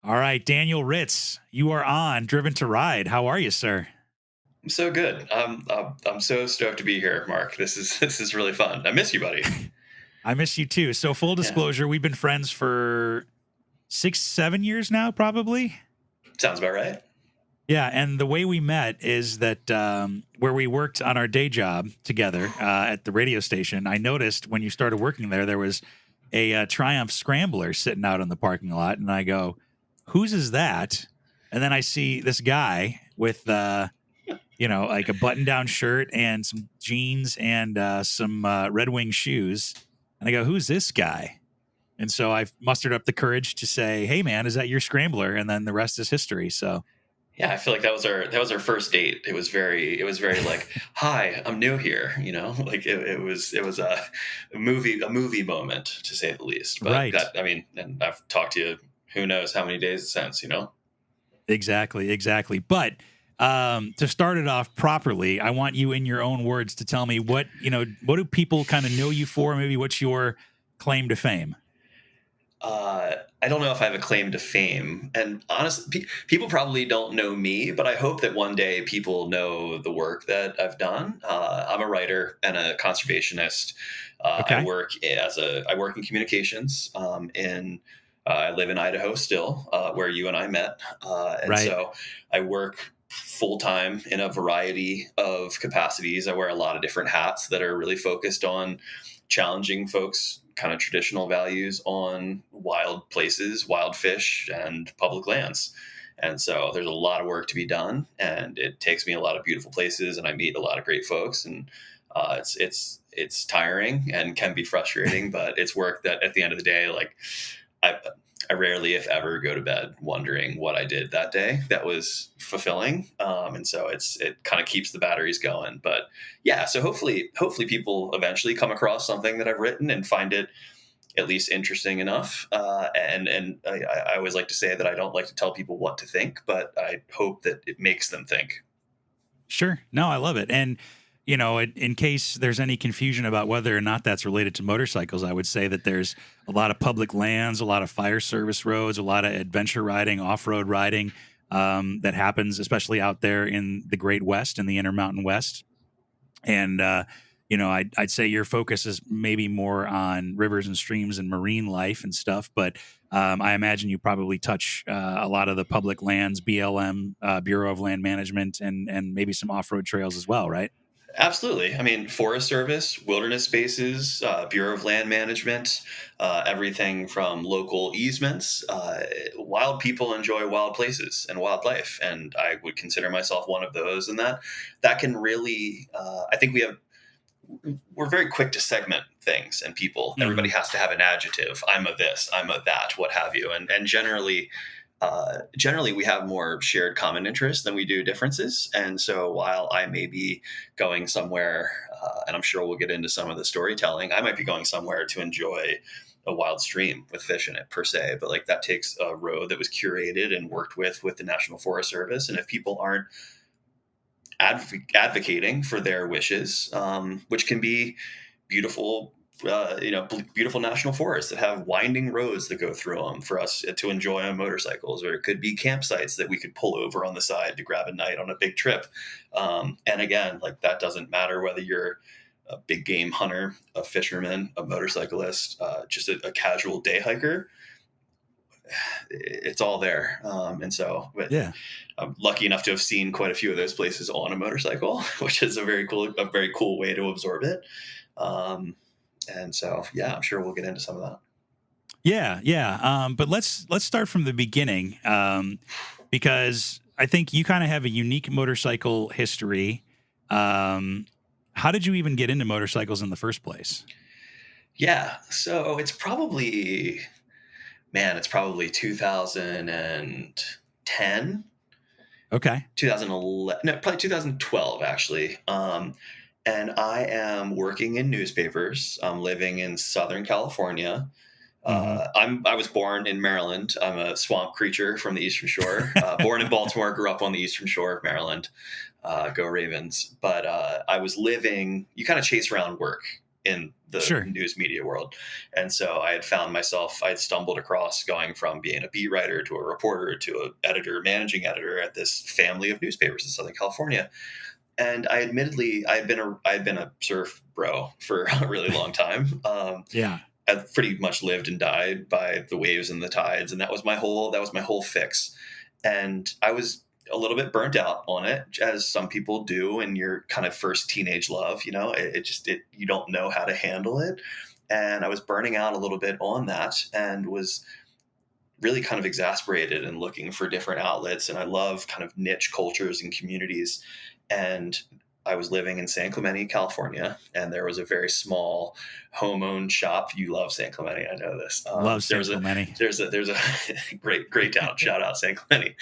All right, Daniel Ritz, you are on Driven to Ride. How are you, sir? I'm so good. I'm so stoked to be here, Mark. This is really fun. I miss you, buddy. I miss you too. So, full Yeah, disclosure, we've been friends for 6, 7 years now, probably. sounds about right. Yeah, and the way we met is that where we worked on our day job together at the radio station, I noticed when you started working there was a Triumph Scrambler sitting out in the parking lot, and I go, "Whose is that?" And then I see this guy with like a button-down shirt and some jeans and some Red Wing shoes. And I go, "Who's this guy?" And so I mustered up the courage to say, "Hey, man, is that your Scrambler?" And then the rest is history. So, Yeah, I feel like that was our first date. It was very like, hi, I'm new here. Like it was a movie moment to say the least. But right, that I mean, and I've talked to you who knows how many days since. exactly. But to start it off properly, I want you, in your own words, to tell me what do people kind of know you for? Maybe what's your claim to fame? I don't know if I have a claim to fame, and honestly, people probably don't know me, but I hope that one day people know the work that I've done. I'm a writer and a conservationist. Okay, I work in communications. I live in Idaho still, where you and I met, and right. so I work full time in a variety of capacities. I wear a lot of different hats that are really focused on challenging folks kind of traditional values on wild places, wild fish, and public lands. And so there's a lot of work to be done, and it takes me a lot of beautiful places, and I meet a lot of great folks, and it's tiring and can be frustrating, but it's work that at the end of the day, like I I rarely, if ever, go to bed wondering what I did that day that was fulfilling, and so it kind of keeps the batteries going. But yeah, so hopefully people eventually come across something that I've written and find it at least interesting enough. And I always like to say that I don't like to tell people what to think, but I hope that it makes them think. Sure. No, I love it. And, in case there's any confusion about whether or not that's related to motorcycles, I would say that there's a lot of public lands, a lot of fire service roads, a lot of adventure riding, off road riding that happens, especially out there in the Great West and the Intermountain West. And, I'd say your focus is maybe more on rivers and streams and marine life and stuff. But I imagine you probably touch a lot of the public lands, BLM, Bureau of Land Management, and maybe some off road trails as well, right? Absolutely. I mean, Forest Service, wilderness spaces, Bureau of Land Management, everything from local easements. Wild people enjoy wild places and wildlife, and I would consider myself one of those. And that can really, I think we're very quick to segment things and people. Everybody Hmm. has to have an adjective. I'm a this, I'm a that, what have you. And generally we have more shared common interests than we do differences. And so while I may be going somewhere, and I'm sure we'll get into some of the storytelling, I might be going somewhere to enjoy a wild stream with fish in it per se, but like that takes a road that was curated and worked with the National Forest Service. And if people aren't advocating for their wishes, which can be beautiful, beautiful national forests that have winding roads that go through them for us to enjoy on motorcycles, or it could be campsites that we could pull over on the side to grab a night on a big trip. And again, like that doesn't matter whether you're a big game hunter, a fisherman, a motorcyclist, just a casual day hiker. It's all there. And so, but Yeah. I'm lucky enough to have seen quite a few of those places on a motorcycle, which is a very cool way to absorb it. Um, and so, yeah, I'm sure we'll get into some of that. Yeah, yeah. But let's start from the beginning, because I think you kind of have a unique motorcycle history. Um, how did you even get into motorcycles in the first place? Yeah. So it's probably 2010, Okay. 2011, no, probably 2012 actually. And I am working in newspapers. I'm living in Southern California. Hmm. I was born in Maryland. I'm a swamp creature from the Eastern Shore. Born in Baltimore, grew up on the Eastern Shore of Maryland. Go Ravens! But I was living. You kind of chase around work in the Sure. news media world. And so I had found myself, I had stumbled across going from being a beat writer to a reporter to an editor, managing editor at this family of newspapers in Southern California. And I admittedly, I had been a surf bro for a really long time. Yeah. I pretty much lived and died by the waves and the tides, and that was my whole fix. And I was a little bit burnt out on it, as some people do in your kind of first teenage love. You don't know how to handle it, and I was burning out a little bit on that, and was really kind of exasperated and looking for different outlets. And I love kind of niche cultures and communities. And I was living in San Clemente, California, and there was a very small home-owned shop. You love San Clemente, I know this. Love San Clemente. There's a great town. Shout out San Clemente.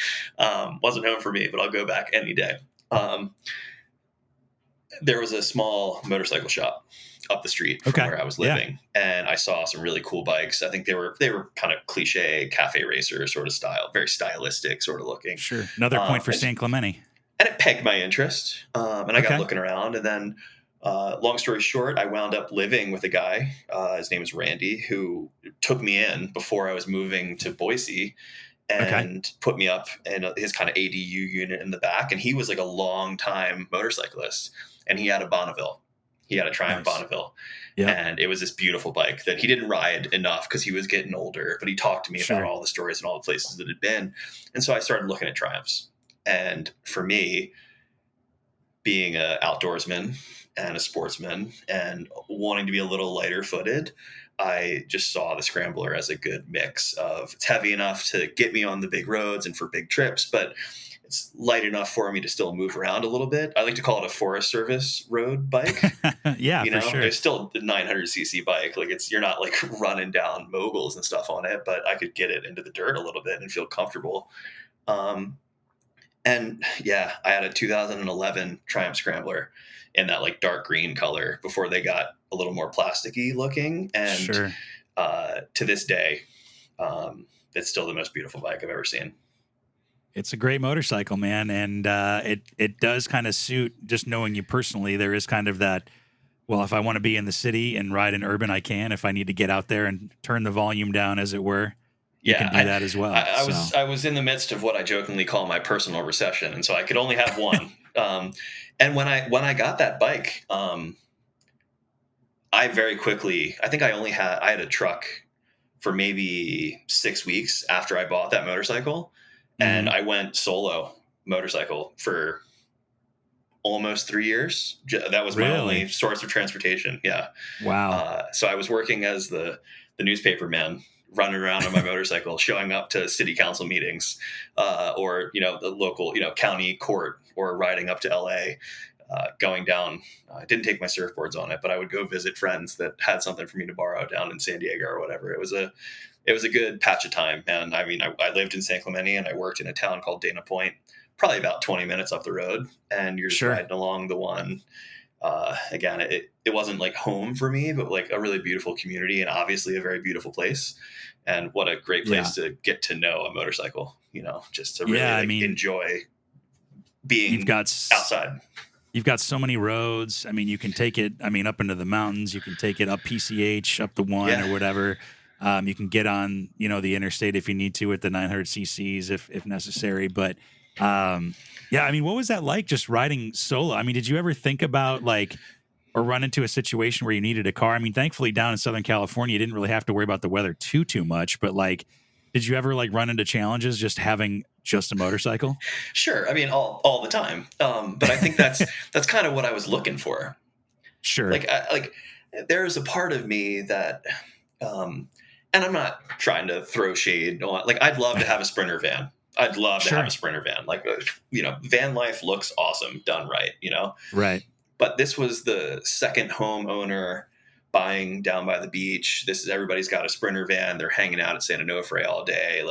Wasn't home for me, but I'll go back any day. There was a small motorcycle shop up the street from where I was living, and I saw some really cool bikes. I think they were kind of cliche cafe racer sort of style, very stylistic sort of looking. Sure. Another point for San Clemente. And it pegged my interest. And I got looking around, and then long story short, I wound up living with a guy. His name is Randy, who took me in before I was moving to Boise and put me up in his kind of ADU unit in the back. And he was like a long time motorcyclist, and he had a Bonneville. He had a Triumph Bonneville. And it was this beautiful bike that he didn't ride enough because he was getting older, but he talked to me about all the stories and all the places that it had been. And so I started looking at Triumphs. And for me, being an outdoorsman and a sportsman and wanting to be a little lighter footed, I just saw the Scrambler as a good mix of, it's heavy enough to get me on the big roads and for big trips, but it's light enough for me to still move around a little bit. I like to call it a Forest Service road bike. For sure. It's still a 900cc bike. Like you're not like running down moguls and stuff on it, but I could get it into the dirt a little bit and feel comfortable. And yeah, I had a 2011 Triumph Scrambler in that like dark green color before they got a little more plasticky looking. And to this day, it's still the most beautiful bike I've ever seen. It's a great motorcycle, man. And it does kind of suit, just knowing you personally, there is kind of that, well, if I want to be in the city and ride in urban, I can. If I need to get out there and turn the volume down, as it were, you can do that as well. I was in the midst of what I jokingly call my personal recession, and so I could only have one. And when I got that bike, I very quickly, I think I had a truck for maybe 6 weeks after I bought that motorcycle, and I went solo motorcycle for almost 3 years. That was my only source of transportation. Yeah. Wow. So I was working as the newspaper man, running around on my motorcycle, showing up to city council meetings, or, the local, county court, or riding up to LA, going down. I didn't take my surfboards on it, but I would go visit friends that had something for me to borrow down in San Diego or whatever. It was a good patch of time. And I mean, I lived in San Clemente, and I worked in a town called Dana Point, probably about 20 minutes up the road, and you're just riding along the one. Again, it wasn't like home for me, but like a really beautiful community, and obviously a very beautiful place. And what a great place to get to know a motorcycle, just to really enjoy being outside. You've got so many roads. I mean, you can take it, up into the mountains. You can take it up PCH, up the one or whatever. You can get on, the interstate if you need to with the 900 cc's if necessary. But what was that like, just riding solo? I mean, did you ever think about or run into a situation where you needed a car? I mean, thankfully down in Southern California, you didn't really have to worry about the weather too much. But did you ever run into challenges just having just a motorcycle? Sure. I mean, all the time. But I think that's kind of what I was looking for. Sure. There's a part of me that, and I'm not trying to throw shade on, I'd love to have a Sprinter van. I'd love to have a Sprinter van. Van life looks awesome done right, Right. But this was the second homeowner buying down by the beach. Everybody's got a Sprinter van. They're hanging out at Santa Onofre all day.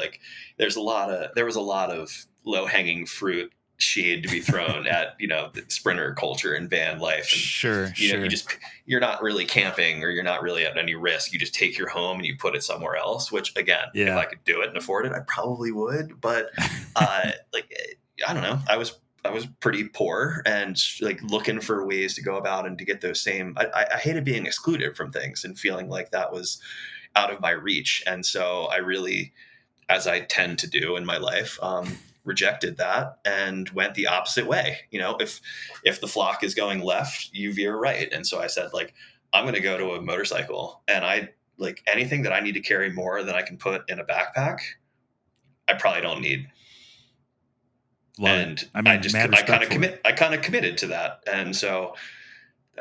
There was a lot of low hanging fruit shade to be thrown at, the Sprinter culture and van life. And, you're not really camping, or you're not really at any risk. You just take your home and you put it somewhere else, which again, if I could do it and afford it, I probably would. But I don't know. I was pretty poor and like looking for ways to go about and to get those same. I hated being excluded from things and feeling like that was out of my reach. And so I really, as I tend to do in my life, rejected that and went the opposite way. If the flock is going left, you veer right. And so I said, like, I'm going to go to a motorcycle, and I like anything that I need to carry more than I can put in a backpack, I probably don't need. Love and it. I mean, I kind of committed to that. And so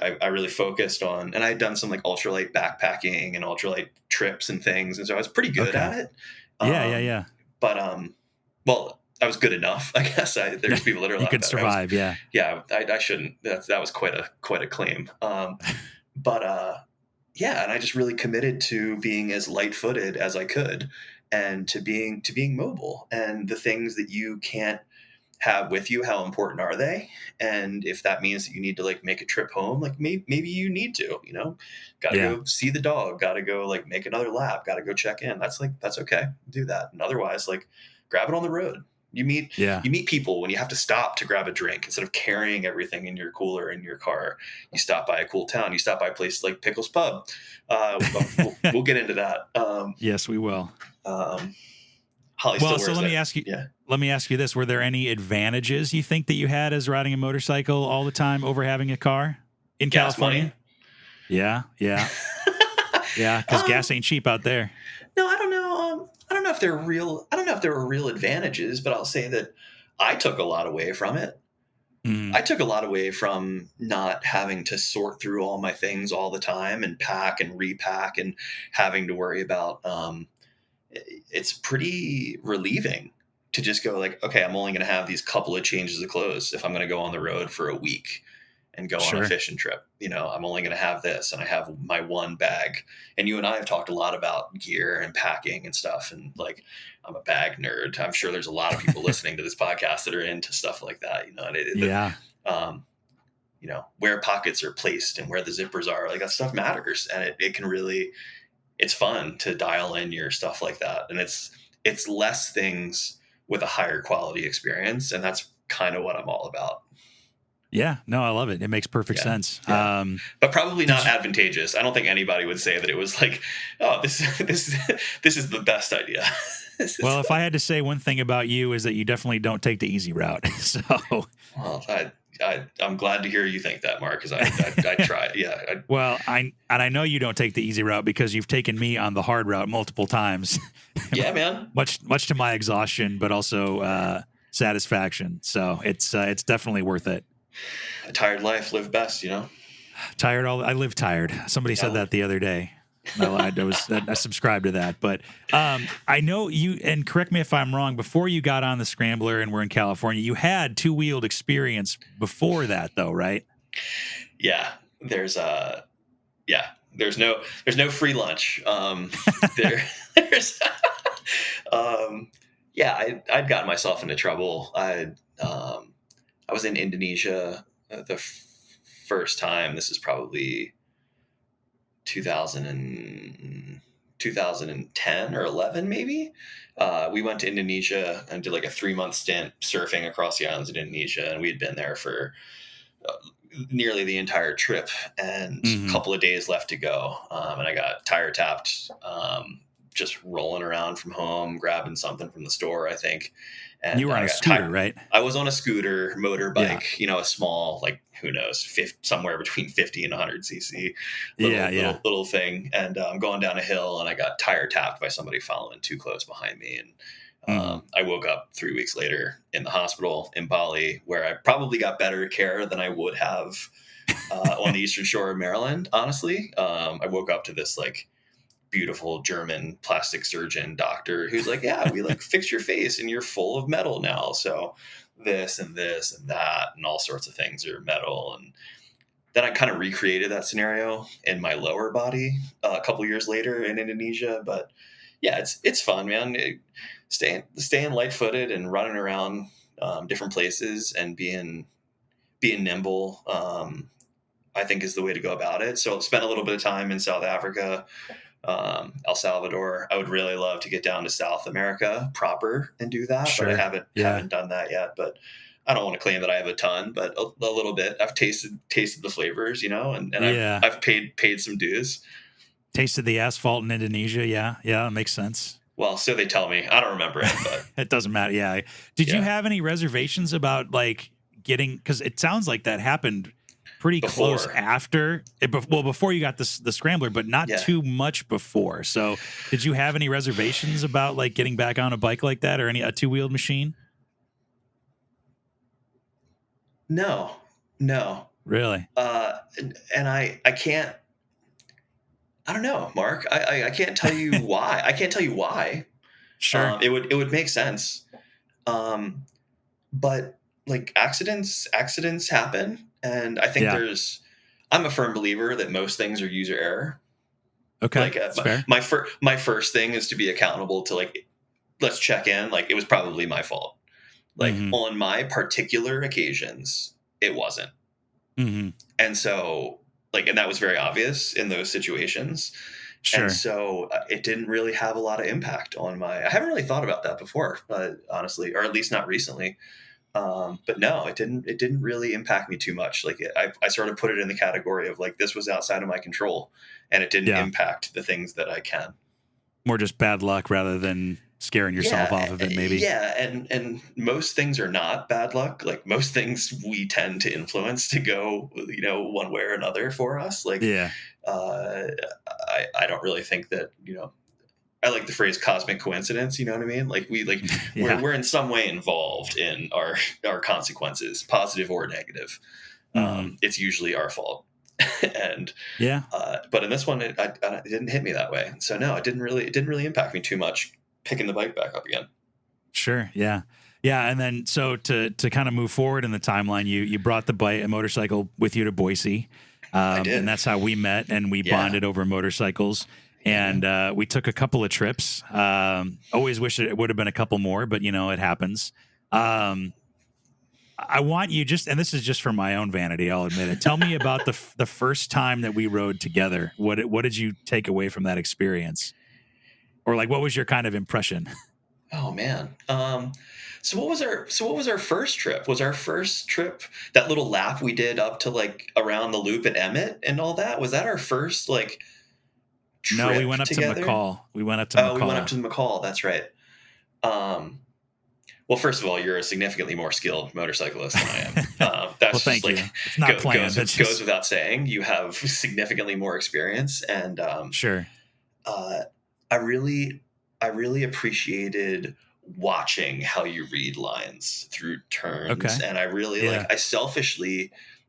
I really focused on, and I had done some like ultralight backpacking and ultralight trips and things. And so I was pretty good at it. Yeah. But, well, I was good enough, I guess. There's people that are a lot you could better. survive. Yeah. I shouldn't, that was quite a claim. Yeah. And I just really committed to being as light-footed as I could, and to being mobile, and the things that you can't have with you, how important are they? And if that means that you need to like make a trip home, like maybe you need to, gotta go see the dog, gotta go like make another lap, gotta go check in. That's okay. Do that. And otherwise, like, grab it on the road. You meet people when you have to stop to grab a drink instead of carrying everything in your cooler in your car. You stop by a cool town. You stop by places like Pickles Pub. We'll get into that. Yes, we will. Holly well, so let me ask you. Yeah. Let me ask you this: were there any advantages you think that you had as riding a motorcycle all the time over having a car in California? Money. Yeah. Because gas ain't cheap out there. No, I don't know. I don't know if there were real advantages, but I'll say that I took a lot away from it. I took a lot away from not having to sort through all my things all the time and pack and repack and having to worry about. It's pretty relieving to just go like, okay, I'm only going to have these couple of changes of clothes if I'm going to go on the road for a week and go on a fishing trip. I'm only going to have this, and I have my one bag. And you and I have talked a lot about gear and packing and stuff. And like, I'm a bag nerd. I'm sure there's a lot of people listening to this podcast that are into stuff like that. Where pockets are placed and where the zippers are, like that stuff matters. And it can really, it's fun to dial in your stuff like that. And it's less things with a higher quality experience. And that's kind of what I'm all about. Yeah, no, I love it. It makes perfect sense. Yeah. But probably not advantageous. I don't think anybody would say that it was like, oh, this is the best idea. Well, if I had to say one thing about you is that you definitely don't take the easy route. So, well, I'm glad to hear you think that, Mark, because I try. Yeah. Well, I know you don't take the easy route because you've taken me on the hard route multiple times. Yeah, man. much to my exhaustion, but also satisfaction. So it's definitely worth it. A tired life lived best, I live tired. Somebody said that the other day. I subscribe to that, but I know you, and correct me if I'm wrong, before you got on the Scrambler and were in California, you had two-wheeled experience before that though, right? Yeah. There's no free lunch. I'd gotten myself into trouble. I was in Indonesia the first time. This is probably 2010 or 11, maybe. We went to Indonesia and did like a 3-month stint surfing across the islands of Indonesia. And we had been there for nearly the entire trip and a couple of days left to go. And I got tire tapped, just rolling around from home, grabbing something from the store, I think. And you were on a scooter, right? I was on a scooter, motorbike, a small, like, who knows, somewhere between 50 and 100 cc, little thing. And I'm going down a hill, and I got tire tapped by somebody following too close behind me. And I woke up 3 weeks later in the hospital in Bali, where I probably got better care than I would have on the Eastern Shore of Maryland. Honestly, I woke up to this like beautiful German plastic surgeon doctor who's like, yeah, we like fix your face and you're full of metal now. So this and this and that and all sorts of things are metal. And then I kind of recreated that scenario in my lower body a couple years later in Indonesia. But yeah, it's fun, man. Staying light-footed and running around different places and being nimble, I think is the way to go about it. So I've spent a little bit of time in South Africa, El Salvador. I would really love to get down to South America proper and do that, but I haven't done that yet. But I don't want to claim that I have a ton, but a little bit. I've tasted the flavors, and Yeah. I've paid some dues. Tasted the asphalt in Indonesia. Yeah. Yeah. That makes sense. Well, so they tell me. I don't remember it, but It doesn't matter. Yeah. Did you yeah. have any reservations about like getting, because it sounds like that happened pretty close Before. after before you got the Scrambler, but not Yeah. too much before. So did you have any reservations about like getting back on a bike like that or a two-wheeled machine? No. Really? And I can't. I don't know, Mark. I can't tell you why. I can't tell you why. Sure. It would make sense. But like accidents happen, and I think Yeah. I'm a firm believer that most things are user error. Okay. Like That's fair. my first thing is to be accountable to like, let's check in. Like it was probably my fault. Like Mhm. on my particular occasions, it wasn't. Mhm. And so like, and that was very obvious in those situations. Sure. And so it didn't really have a lot of impact on I haven't really thought about that before, honestly, or at least not recently. But no, it didn't really impact me too much. Like I sort of put it in the category of like, this was outside of my control and it didn't Yeah. impact the things that I can. More just bad luck rather than scaring yourself off of it, maybe. Yeah. And most things are not bad luck. Like most things we tend to influence to go, one way or another for us. Like, Yeah. I don't really think that, I like the phrase cosmic coincidence. You know what I mean? Like Yeah. we're in some way involved in our consequences, positive or negative. Mhm. It's usually our fault. And Yeah. but in this one, it didn't hit me that way. So no, it didn't really impact me too much. Picking the bike back up again. Sure. Yeah. Yeah. And then so to kind of move forward in the timeline, you brought a motorcycle with you to Boise. I did. And that's how we met and we bonded over motorcycles. Yeah. And we took a couple of trips. Always wish it would have been a couple more, but it happens. I want you and this is just for my own vanity, I'll admit it. Tell me about the first time that we rode together. What did you take away from that experience? Or like, what was your kind of impression? Oh man. So what was our first trip? Was our first trip that little lap we did up to like around the loop at Emmett and all that? Was that our first like trip No, we went up together? to McCall. We went up to McCall. We went up to McCall. That's right. Well, first of all, you're a significantly more skilled motorcyclist than I am. That's well, thank just like you. It's not planned. Goes without saying. You have significantly more experience, and sure. I really appreciated watching how you read lines through turns. Okay. And I really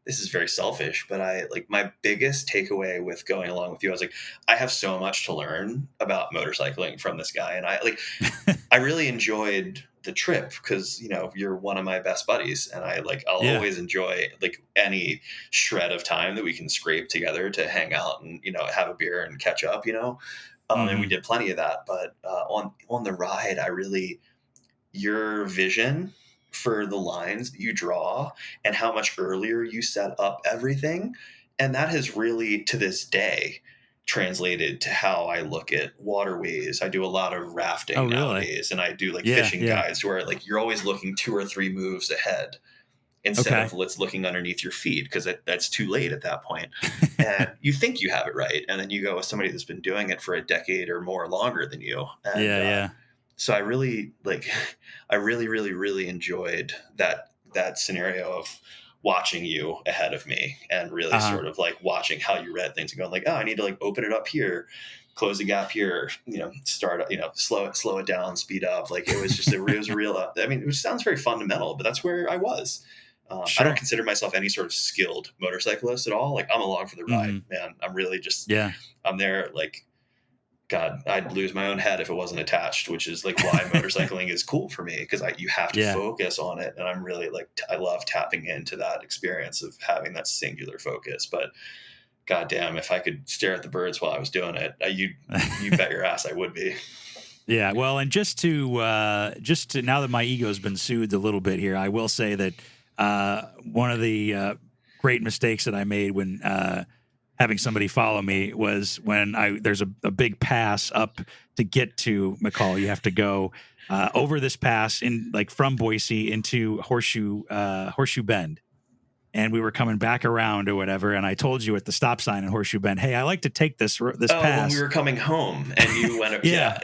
this is very selfish, but my biggest takeaway with going along with you, I was like, I have so much to learn about motorcycling from this guy. And I really enjoyed the trip because, you're one of my best buddies and I'll always enjoy like any shred of time that we can scrape together to hang out and, have a beer and catch up, and we did plenty of that, but on the ride, your vision for the lines that you draw and how much earlier you set up everything. And that has really, to this day, translated to how I look at waterways. I do a lot of rafting nowadays, and I do fishing guides where you're always looking 2 or 3 moves ahead instead of let's looking underneath your feet because that's too late at that point. And you think you have it right. And then you go with somebody that's been doing it for a decade or more longer than you. And, so I really really enjoyed that scenario of watching you ahead of me and really sort of watching how you read things and going I need to open it up here, close the gap here, start, slow it down, speed up. It was just, it was a real, I mean, it sounds very fundamental, but that's where I was. I don't consider myself any sort of skilled motorcyclist at all. I'm along for the ride, man. I'm really just, I'm there. God, I'd lose my own head if it wasn't attached, which is why motorcycling is cool for me because you have to focus on it. And I'm really I love tapping into that experience of having that singular focus. But goddamn, if I could stare at the birds while I was doing it, you bet your ass I would be. Yeah. Well, and just to now that my ego's been soothed a little bit here, I will say that one of the great mistakes that I made when having somebody follow me was when there's a big pass up to get to McCall. You have to go over this pass from Boise into Horseshoe Bend. And we were coming back around or whatever, and I told you at the stop sign in Horseshoe Bend, "Hey, I like to take this pass." When we were coming home, and you went, yeah.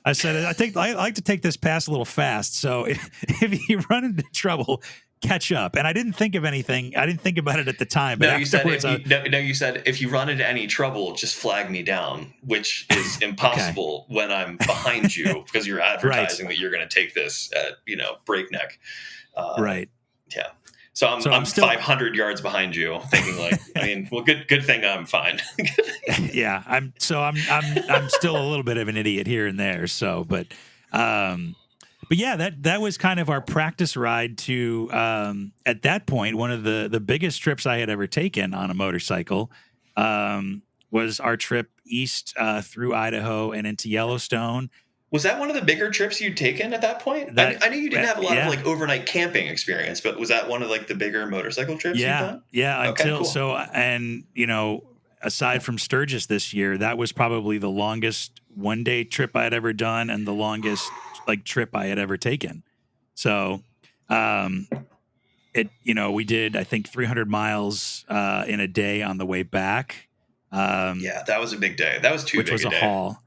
I said, I like to take this pass a little fast. So if you run into trouble, catch up. And I didn't think of anything. I didn't think about it at the time. But you said if you run into any trouble, just flag me down, which is impossible when I'm behind you because you're advertising that you're going to take this at breakneck. Right. Yeah. So I'm still 500 yards behind you, thinking good thing I'm fine. Yeah, I'm still a little bit of an idiot here and there. So, but yeah, that was kind of our practice ride to at that point one of the biggest trips I had ever taken on a motorcycle was our trip east through Idaho and into Yellowstone. Was that one of the bigger trips you'd taken at that point? I knew you didn't have a lot of overnight camping experience, but was that one of the bigger motorcycle trips you've done? Yeah. Okay, cool. So, and aside from Sturgis this year, that was probably the longest one-day trip I had ever done and the longest trip I had ever taken. So, we did, I think 300 miles in a day on the way back. That was a big day. That was which was a haul.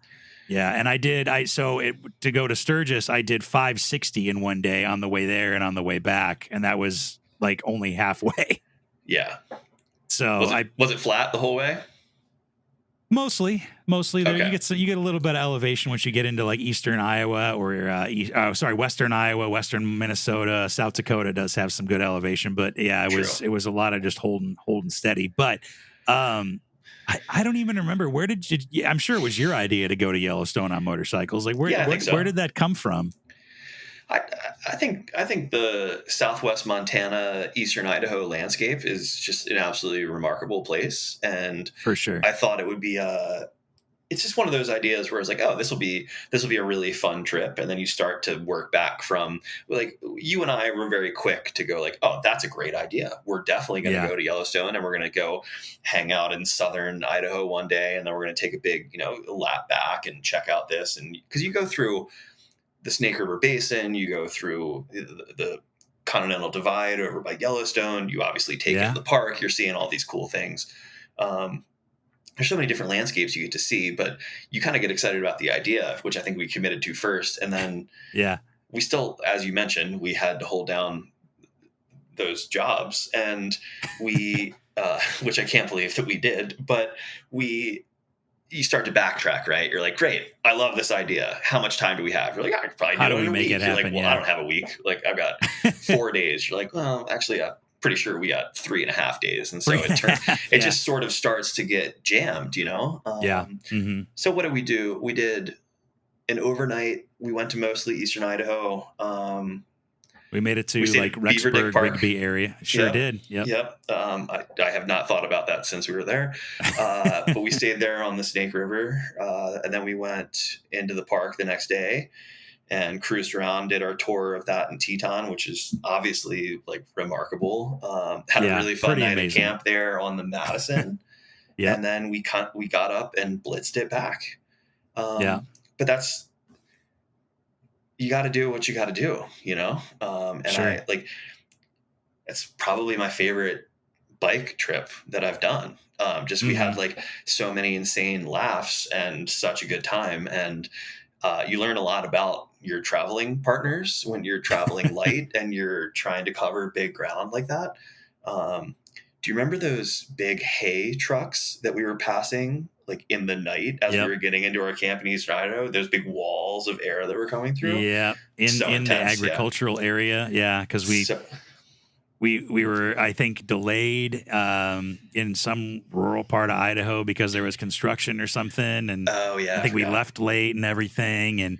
Yeah, and to go to Sturgis, I did 560 in one day on the way there and on the way back, and that was only halfway. Yeah. So was it flat the whole way? Mostly. There Okay. you get a little bit of elevation once you get into eastern Iowa or western Iowa, western Minnesota, South Dakota does have some good elevation, but yeah, it was a lot of just holding steady. But I don't even remember I'm sure it was your idea to go to Yellowstone on motorcycles. Where did that come from? I think the Southwest Montana, Eastern Idaho landscape is just an absolutely remarkable place, and for sure, I thought it would be it's just one of those ideas where it's this will be a really fun trip, and then you start to work back from you and I were very quick to go oh, that's a great idea. We're definitely going to go to Yellowstone, and we're going to go hang out in southern Idaho one day, and then we're going to take a big lap back and check out this, and because you go through the Snake River Basin, you go through the Continental Divide over by Yellowstone, you obviously take it to the park, you're seeing all these cool things. There's so many different landscapes you get to see, but you kind of get excited about the idea, which I think we committed to first. And then we still, as you mentioned, we had to hold down those jobs, and we, which I can't believe that we did, but you start to backtrack, right? You're great, I love this idea. How much time do we have? You're I could probably do it in a week. You're I don't have a week. I've got 4 days. You're well, actually, I'm pretty sure we got 3.5 days. And so it just sort of starts to get jammed, Mm-hmm. So what did we do? We did an overnight. We went to mostly Eastern Idaho. We made it to Rexburg, Rigby area. Sure did. Yep. I have not thought about that since we were there. But we stayed there on the Snake River. And then we went into the park the next day and cruised around, did our tour of that in Teton, which is obviously remarkable. Had a really fun night at camp there on the Madison. And then we got up and blitzed it back. But you got to do what you got to do, and sure. It's probably my favorite bike trip that I've done. We had so many insane laughs and such a good time. And you learn a lot about your traveling partners when you're traveling light and you're trying to cover big ground like that. Do you remember those big hay trucks that we were passing in the night as we were getting into our camp in Eastern Idaho? Those big walls of air that were coming through. Yeah, in the agricultural area. Yeah, because we were, I think, delayed in some rural part of Idaho because there was construction or something, and I think we left late and everything, and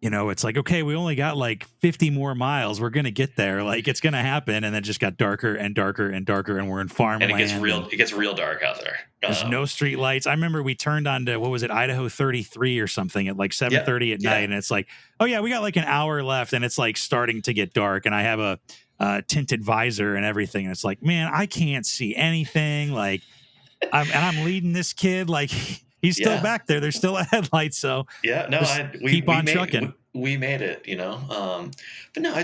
it's okay, we only got 50 more miles. We're going to get there. It's going to happen. And then it just got darker and darker and darker. And we're in farmland. And it gets real dark out there. There's no street lights. I remember we turned on to, what was it, Idaho 33 or something at 7:30 at night. And it's oh yeah, we got an hour left, and it's starting to get dark. And I have a tinted visor and everything. And it's man, I can't see anything. I'm leading this kid. Like he's still Yeah. back there. There's still a headlight. So Yeah, no, just keep on trucking. we made it, but no,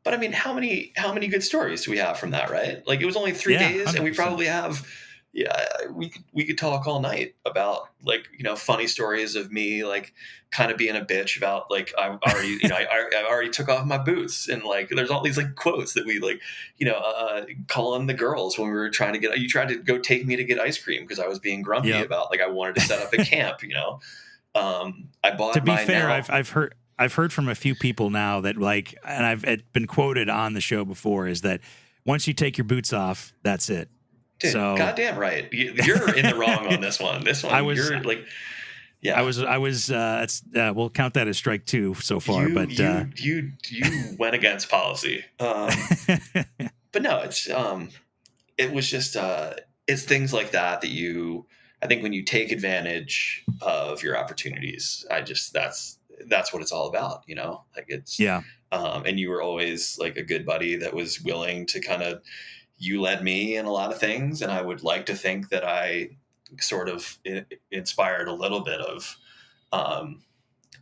but I mean, how many good stories do we have from that, right? Like it was only 3 days, and we 100%. probably have, yeah, we could talk all night about like funny stories of me like kind of being a bitch about like I already I already took off my boots, and like there's all these like quotes that we like calling the girls when we were trying to you tried to go take me to get ice cream because I was being grumpy Yep. about like I wanted to set up a camp, I bought To be my fair, now. I've heard from a few people now that like, and I've been quoted on the show before, is that once you take your boots off, that's it. Dude, So goddamn right. You're in the wrong on this one. This one, you're like, yeah. I was. We'll count that as strike 2 so far. You, but you went against policy. But no, it was just, it's things like that I think when you take advantage of your opportunities, that's what it's all about, like it's, yeah, and you were always like a good buddy that was willing to you led me in a lot of things. And I would like to think that I sort of inspired a little bit of, I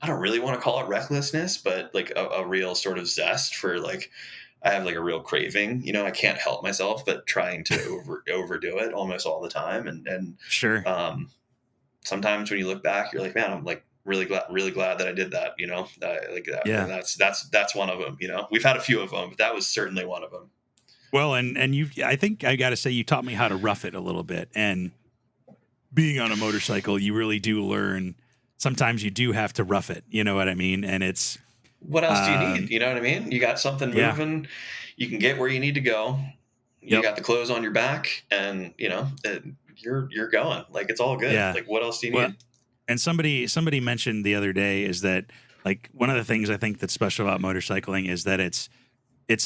don't really want to call it recklessness, but like a real sort of zest for like, I have like a real craving, I can't help myself, but trying to overdo it almost all the time. And sure. Sometimes when you look back, you're like, man, I'm like really glad that I did that, like that. Yeah. And that's one of them, we've had a few of them, but that was certainly one of them. Well, and I think I got to say, you taught me how to rough it a little bit, and being on a motorcycle, you really do learn. Sometimes you do have to rough it. You know what I mean? And it's, what else do you need? You know what I mean? You got something moving, you can get where you need to go. You got the clothes on your back, and you're going. Like it's all good. Yeah. Like what else do you need? And somebody mentioned the other day is that like one of the things I think that's special about motorcycling is that it's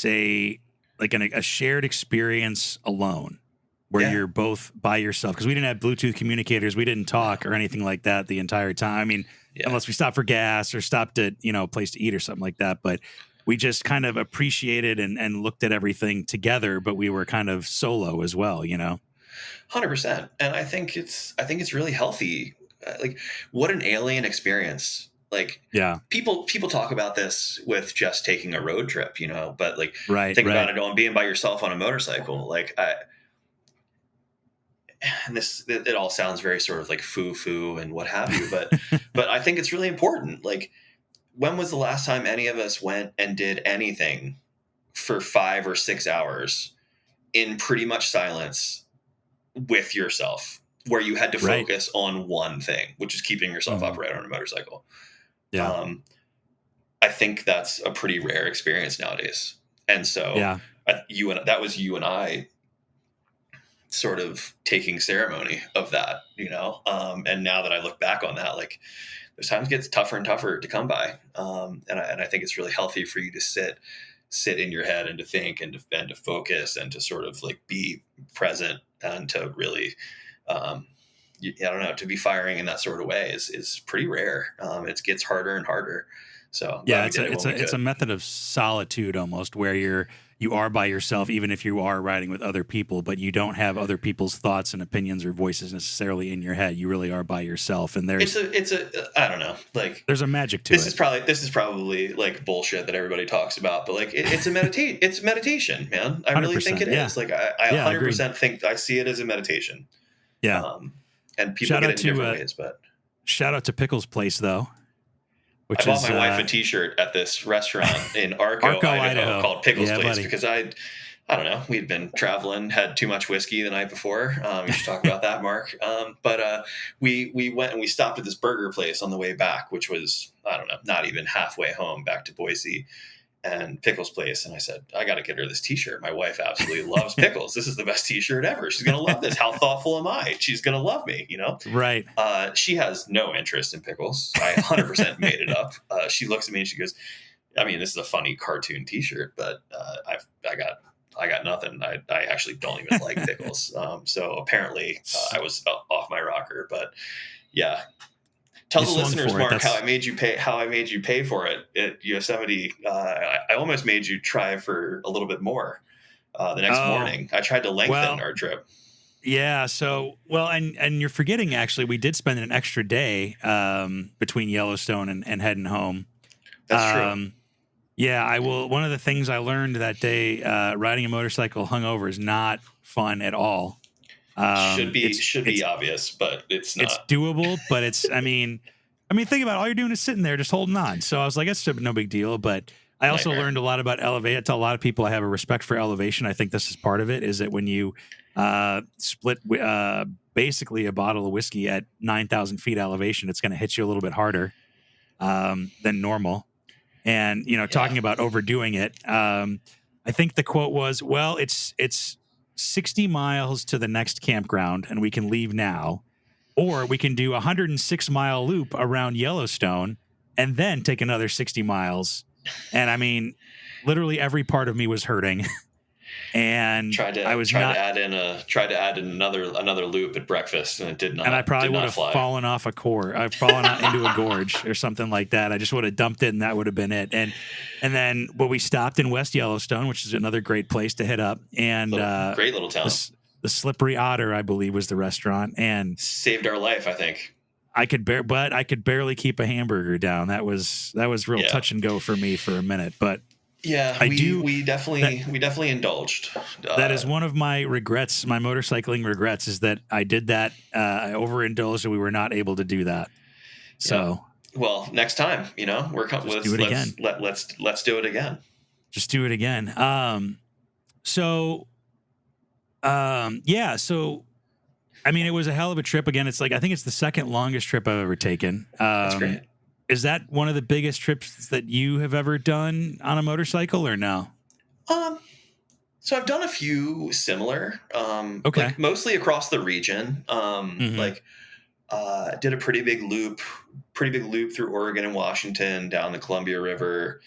a like a shared experience alone, where you're both by yourself, because we didn't have Bluetooth communicators, we didn't talk or anything like that the entire time. I mean, unless we stopped for gas or stopped at a place to eat or something like that, but we just kind of appreciated and looked at everything together, but we were kind of solo as well, 100%. And I think it's really healthy. Like what an alien experience. Like people talk about this with just taking a road trip, but like think about it on being by yourself on a motorcycle. Like it all sounds very sort of like foo and what have you, but I think it's really important. Like when was the last time any of us went and did anything for 5 or 6 hours in pretty much silence with yourself, where you had to focus on one thing, which is keeping yourself upright on a motorcycle? Yeah. I think that's a pretty rare experience nowadays. And so that was you and I sort of taking ceremony of that, and now that I look back on that, like those times gets tougher and tougher to come by. And I think it's really healthy for you to sit in your head and to think and to focus and to sort of like be present and to really, I don't know, to be firing in that sort of way is pretty rare. It gets harder and harder. So it's a method of solitude almost, where you are by yourself, even if you are riding with other people, but you don't have other people's thoughts and opinions or voices necessarily in your head. You really are by yourself, and there's I don't know, like there's a magic to it. This is probably like bullshit that everybody talks about, but like it's meditation, man. I really think it is. Like I 100% think I see it as a meditation. Yeah. And people get it in different ways, but shout out to Pickles Place though. I bought my wife a T-shirt at this restaurant in Arco, Idaho, called Pickles Place, because I don't know, we'd been traveling, had too much whiskey the night before. We should talk about that, Mark. But we went and we stopped at this burger place on the way back, which was, I don't know, not even halfway home back to Boise, and Pickles Place. And I said, I got to get her this T-shirt. My wife absolutely loves pickles. This is the best T-shirt ever. She's going to love this. How thoughtful am I? She's going to love me, Right. She has no interest in pickles. I 100% made it up. She looks at me and she goes, I mean, this is a funny cartoon T-shirt, but I got nothing. I actually don't even like pickles. So apparently I was off my rocker, but yeah. Tell the listeners, Mark, how I made you pay for it at Yosemite. I almost made you try for a little bit more the next morning. I tried to lengthen our trip. Yeah. So, well, and you're forgetting, actually, we did spend an extra day between Yellowstone and heading home. That's true. Yeah, I will. One of the things I learned that day, riding a motorcycle hungover is not fun at all. Should be It's should be it's obvious, but it's it's not. doable, but I mean, think about it, all you're doing is sitting there just holding on. So I was like, it's no big deal. But I also Nightmare. learned a lot about elevate. I tell a lot of people I have a respect for elevation. I think this is part of it. Is that when you split basically a bottle of whiskey at 9,000 feet elevation, it's going to hit you a little bit harder than normal. And Yeah. talking about overdoing it, I think the quote was, "Well, it's 60 miles to the next campground, and we can leave now, or we can do a 106-mile loop around Yellowstone and then take another 60 miles." And I mean, literally every part of me was hurting, and Tried I to was tried to not. add in another loop at breakfast, and it And I probably did would not have fly. fallen off a core. I've fallen out into a gorge or something like that. I just would have dumped it, and that would have been it. And then, well, we stopped in West Yellowstone, which is another great place to hit up. And Great little town. the Slippery Otter, I believe, was the restaurant. And Saved our life, I think. I could barely keep a hamburger down. That was real Yeah. touch and go for me for a minute. But Yeah, I we do. we definitely indulged. That is one of my regrets. My motorcycling regrets is that I did that. I overindulged, and we were not able to do that. So. Well, next time, Just do it again. Let's do it again. Just do it again. Yeah. So, I mean, it was a hell of a trip. Again, it's like, I think it's the second longest trip I've ever taken. That's great. Is that one of the biggest trips that you have ever done on a motorcycle, or no? So I've done a few similar, Okay. like mostly across the region. Mhm. Did a pretty big loop through Oregon and Washington down the Columbia River,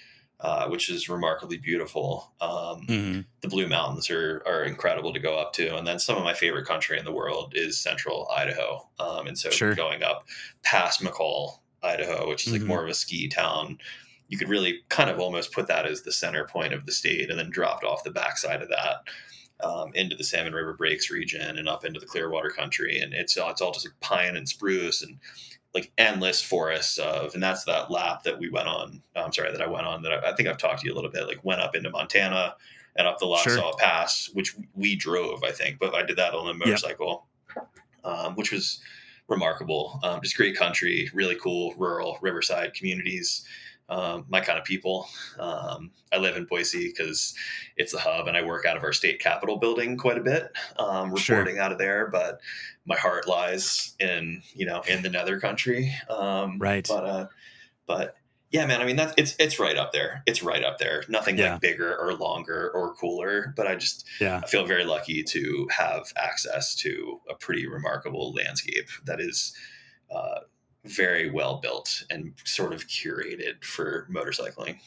which is remarkably beautiful. Mhm. The Blue Mountains are incredible to go up to. And then some of my favorite country in the world is central Idaho. And so Sure. going up past McCall, Idaho, which is like Mhm. more of a ski town, you could really kind of almost put that as the center point of the state, and then dropped off the backside of that into the Salmon River Breaks region and up into the Clearwater country. And it's all just like pine and spruce and like endless forests and that's that lap that we went on. I'm sorry, that I went on, that I think I've talked to you a little bit, like went up into Montana and up the Sure. Laxaw Pass, which we drove, I think, but I did that on a motorcycle, which was remarkable. Just great country, really cool rural riverside communities. My kind of people. I live in Boise because it's the hub, and I work out of our state capitol building quite a bit, reporting out of there. But my heart lies in the nether country. Right. But yeah, man. I mean, it's right up there. It's right up there. Nothing Yeah. like bigger or longer or cooler. But I Yeah. feel very lucky to have access to a pretty remarkable landscape that is very well built and sort of curated for motorcycling.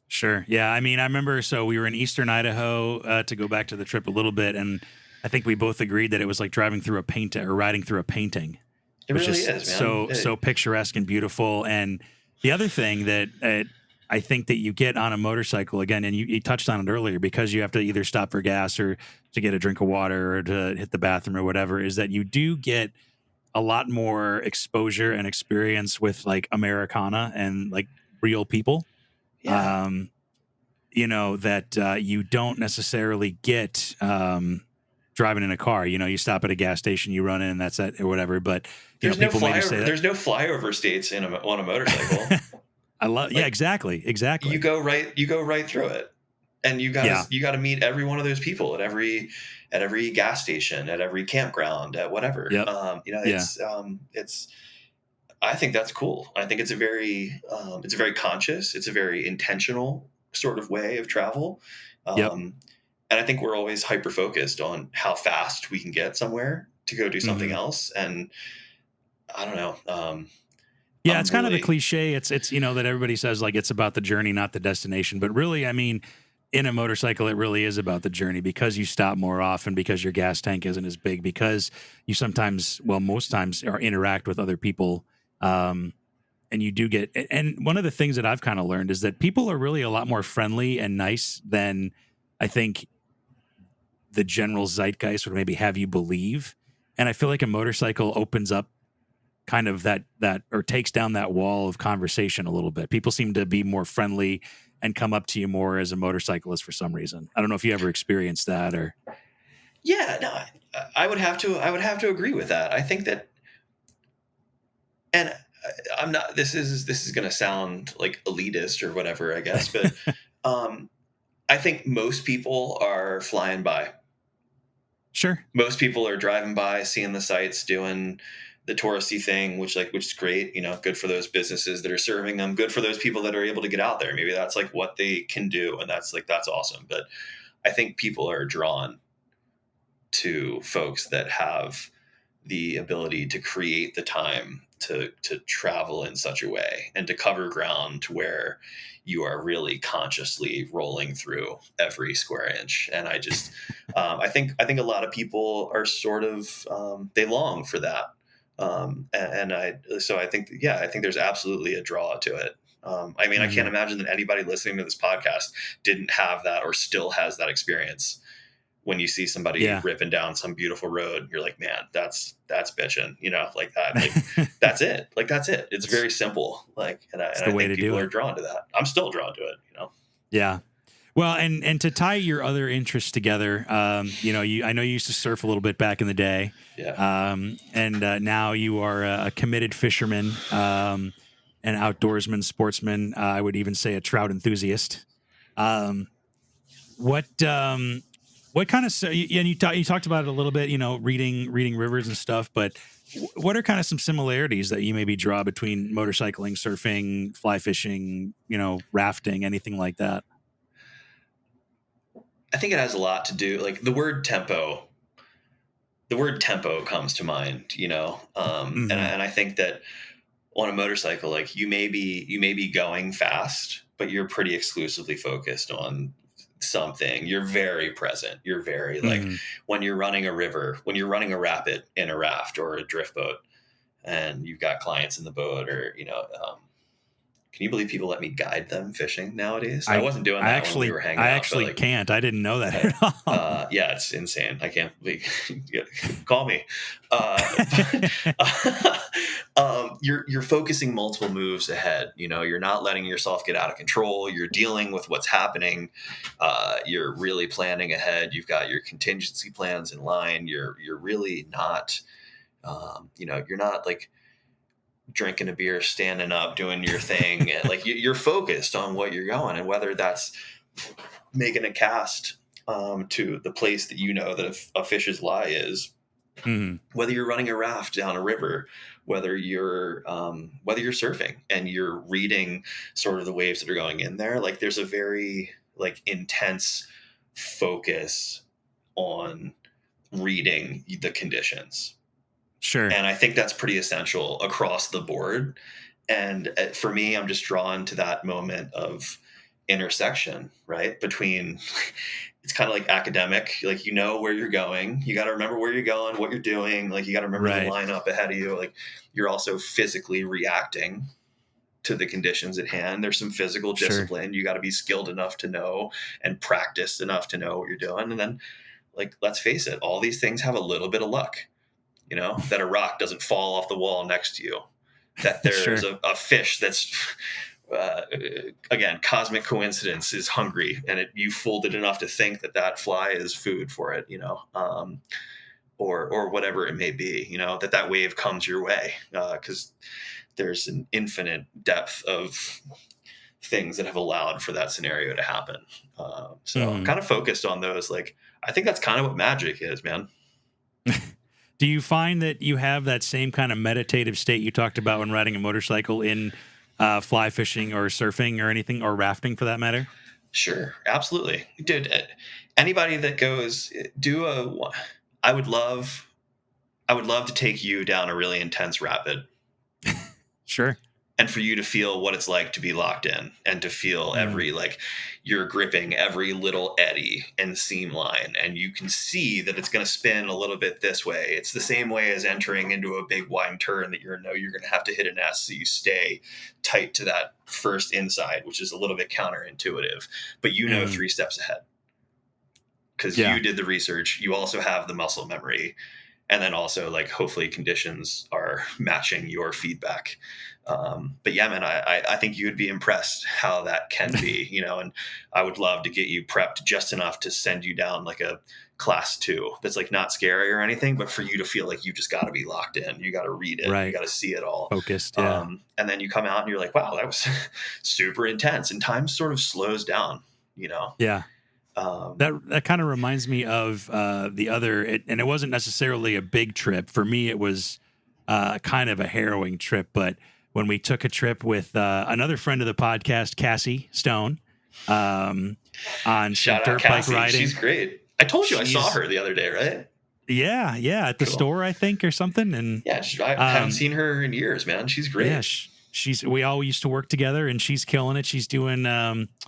Sure. Yeah. I mean, I remember. So we were in Eastern Idaho, to go back to the trip a little bit, and I think we both agreed that it was like driving through a paint or riding through a painting. It Was really just is, man. so picturesque and beautiful. And the other thing that I think that you get on a motorcycle, again, and you touched on it earlier, because you have to either stop for gas or to get a drink of water or to hit the bathroom or whatever, is that you do get a lot more exposure and experience with like Americana and like real people. Yeah. Um, that you don't necessarily get driving in a car. You stop at a gas station, you run in, that's it, or whatever. But There's no people maybe say flyover. that. There's no flyover states on a motorcycle. I love. Yeah, exactly. You go right through it, and you got to meet every one of those people at every gas station, at every campground, at whatever. Yep. It's I think that's cool. I think it's a very conscious, it's a very intentional sort of way of travel. Yep. And I think we're always hyper focused on how fast we can get somewhere to go do something else. And I don't know. Yeah, it's kind of a cliche. It's that everybody says like it's about the journey, not the destination. But really, I mean, in a motorcycle, it really is about the journey, because you stop more often, because your gas tank isn't as big, because you sometimes, well, most times, interact with other people. And you do get, and one of the things that I've kind of learned is that people are really a lot more friendly and nice than I think the general zeitgeist would maybe have you believe. And I feel like a motorcycle opens up kind of that or takes down that wall of conversation a little bit. People seem to be more friendly and come up to you more as a motorcyclist for some reason. I don't know if you ever experienced that or. Yeah, no, I would have to agree with that. I think that, and I'm not, this is going to sound like elitist or whatever, I guess, but, I think most people are flying by. Sure. Most people are driving by, seeing the sights, doing the touristy thing, which is great, good for those businesses that are serving them, good for those people that are able to get out there. Maybe that's like what they can do. And that's awesome. But I think people are drawn to folks that have the ability to create the time to travel in such a way and to cover ground where you are really consciously rolling through every square inch. And I just, I think a lot of people are sort of, they long for that. So I think there's absolutely a draw to it. I mean, I can't imagine that anybody listening to this podcast didn't have that or still has that experience. When you see somebody ripping down some beautiful road, you're like, man, that's bitching, like that. Like, that's it. Like, that's it. It's very simple. Like, and I think people are drawn to that. I'm still drawn to it, Yeah. Well, and to tie your other interests together, I know you used to surf a little bit back in the day. Yeah. And now you are a committed fisherman, an outdoorsman, sportsman. I would even say a trout enthusiast. What kind of, and you talked about it a little bit, reading rivers and stuff, but what are kind of some similarities that you maybe draw between motorcycling, surfing, fly fishing, rafting, anything like that? I think it has a lot to do, like the word tempo comes to mind, and I think that on a motorcycle, like you may be going fast, but you're pretty exclusively focused on something. You're very present. You're very like when you're running a river, when you're running a rapid in a raft or a drift boat and you've got clients in the boat or, can you believe people let me guide them fishing nowadays? I wasn't doing that when we were hanging out. I actually can't. I didn't know that at all. Yeah, it's insane. I can't believe. Call me. You're focusing multiple moves ahead. You're not letting yourself get out of control. You're dealing with what's happening. You're really planning ahead. You've got your contingency plans in line. You're really not. You're not like drinking a beer, standing up, doing your thing. And like you're focused on what you're going, and whether that's making a cast to the place that that a fish's lie is, whether you're running a raft down a river, whether you're surfing and you're reading sort of the waves that are going in there. Like there's a very like intense focus on reading the conditions. Sure. And I think that's pretty essential across the board. And for me, I'm just drawn to that moment of intersection, right? Between, it's kind of like academic, like, where you're going, you got to remember where you're going, what you're doing. Like you got to remember the lineup ahead of you. Like you're also physically reacting to the conditions at hand. There's some physical discipline. Sure. You got to be skilled enough to know and practiced enough to know what you're doing. And then like, let's face it, all these things have a little bit of luck. That a rock doesn't fall off the wall next to you, that there's a fish that's, again, cosmic coincidence is hungry and you fooled it enough to think that fly is food for it, or whatever it may be, that wave comes your way, because there's an infinite depth of things that have allowed for that scenario to happen. I'm kind of focused on those. Like, I think that's kind of what magic is, man. Do you find that you have that same kind of meditative state you talked about when riding a motorcycle in fly fishing or surfing or anything, or rafting for that matter? Sure. Absolutely. Dude, anybody that goes I would love to take you down a really intense rapid. Sure. And for you to feel what it's like to be locked in and to feel you're gripping every little eddy and seam line, and you can see that it's going to spin a little bit this way. It's the same way as entering into a big wide turn that you're going to have to hit an S, so you stay tight to that first inside, which is a little bit counterintuitive, but 3 steps ahead. because Yeah. you did the research. You also have the muscle memory. And then also, like, hopefully conditions are matching your feedback. But yeah, man, I think you would be impressed how that can be, and I would love to get you prepped just enough to send you down like a class 2 that's like not scary or anything, but for you to feel like you just got to be locked in. You got to read it. Right. You got to see it all. Focused. Yeah. And then you come out and you're like, wow, that was super intense. And time sort of slows down, Yeah. That kind of reminds me of the other, and it wasn't necessarily a big trip. For me, it was kind of a harrowing trip. But when we took a trip with another friend of the podcast, Cassie Stone, on some Shout out dirt bike Cassie. riding. She's great. I told you I saw her the other day, right? Yeah, at the store, I think, or something. And yeah, I haven't seen her in years, man. She's great. Yeah, we all used to work together, and she's killing it. She's doing